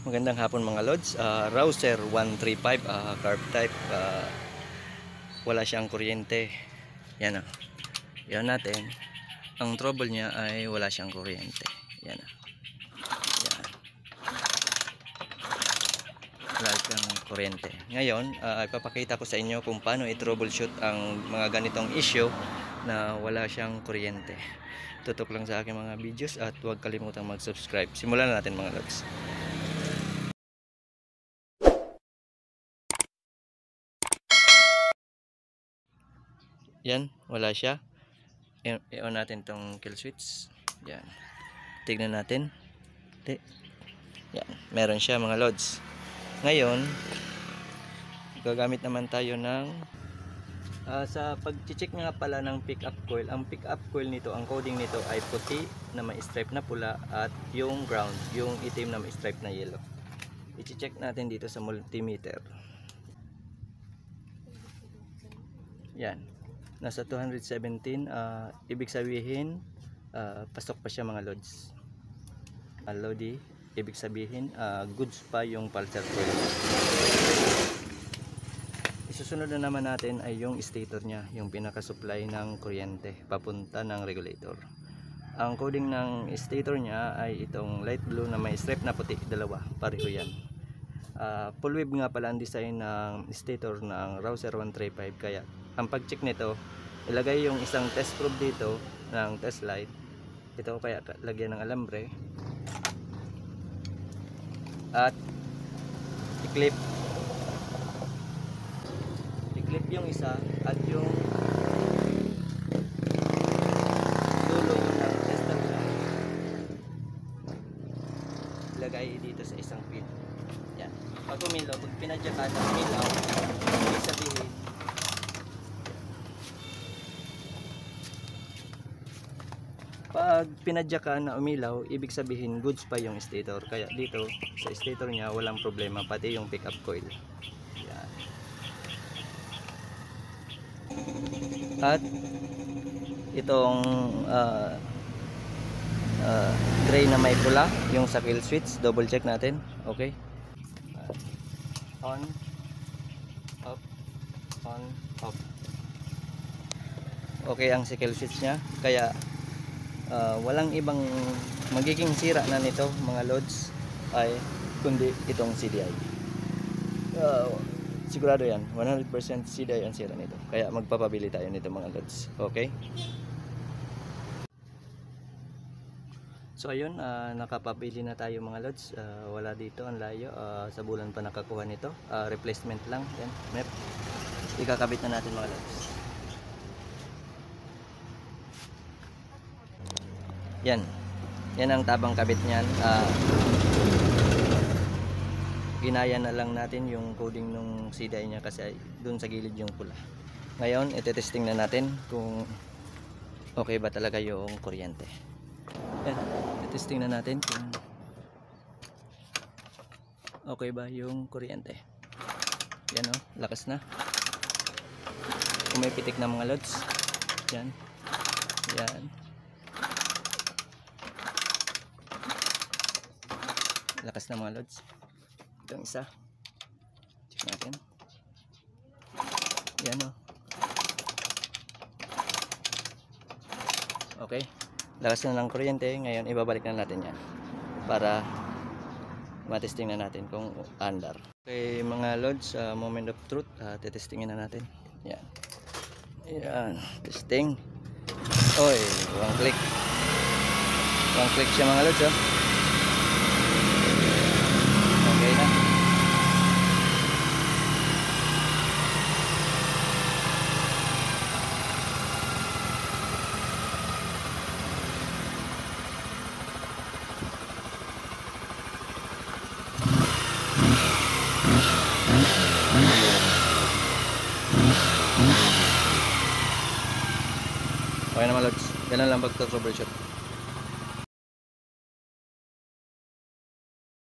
Magandang hapon mga lods. Rouser 135 carb type, wala siyang kuryente. Yan o. Yan natin. Ang trouble niya ay wala siyang kuryente. Yan o. Yan. Wala siyang kuryente. Ngayon, ipapakita ko sa inyo kung paano i-troubleshoot ang mga ganitong issue na wala siyang kuryente. Tutok lang sa aking mga videos at huwag kalimutang mag-subscribe. Simulan natin mga lods. Yan, wala siya. I-on natin tong kill switch. Yan. Tignan natin. Yan, meron siya mga lods. Ngayon, gagamit naman tayo ng sa pag-check nga pala ng pick-up coil. Ang pick-up coil nito, ang coding nito ay puti na may stripe na pula at yung ground, yung itim na may stripe na yellow. I-check natin dito sa multimeter. Yan. Nasa 217, ibig sabihin pasok pa siya mga lods. Lodi, ibig sabihin goods pa yung pulsar coil. Isusunod na naman natin ay yung stator niya, yung pinaka-supply ng kuryente papunta ng regulator. Ang coding ng stator niya ay itong light blue na may stripe na puti, dalawa, pareho yan. Full wave nga pala ang design ng stator ng Rouser 135, kaya ang pag-check nito, ilagay yung isang test probe dito ng test light. Ito kaya lagyan ng alambre at i-clip yung isa at yung dulo ng tester light ilagay dito sa isang pin. Yan. Pag umilaw, pag pinadyakan na umilaw, ibig sabihin pag pinadyakan na umilaw, ibig sabihin goods pa yung stator. Kaya dito sa stator niya walang problema, pati yung pickup coil. Yan. At itong gray na may pula, yung sa kill switch, double check natin. Okay. On, off, on, off. Okay ang kill switch niya, kaya walang ibang magiging sira na nito mga lods ay kundi itong CDI. Sigurado yan, 100% CDI ang sira nito, kaya magpapabili tayo nito mga lods. Okay, so ayun, nakapabili na tayo mga lods. Wala dito, ang layo, sa bulan pa nakakuha nito. Replacement lang yan, map. Ikakabit na natin mga lods. Yan ang tabang kabit niyan. Ginaya na lang natin yung coding nung CDI niya kasi dun sa gilid yung pula. Ngayon itetesting na natin kung okay ba talaga yung kuryente. Yan, itetesting na natin kung okay ba yung kuryente. Yan o, lakas na. Umipitik na mga lods. Yan. Lakas na mga lods. Itong isa, check natin. Yan o. Okay, lakas na ng kuryente. Ngayon ibabalik na natin yan para matesting na natin kung andar. Okay mga lods, moment of truth, tetestingin na natin. Yan, testing. Oy, one click siya mga lods. Okay na. Okay na mga lods. Ganun lang pag-troubleshoot.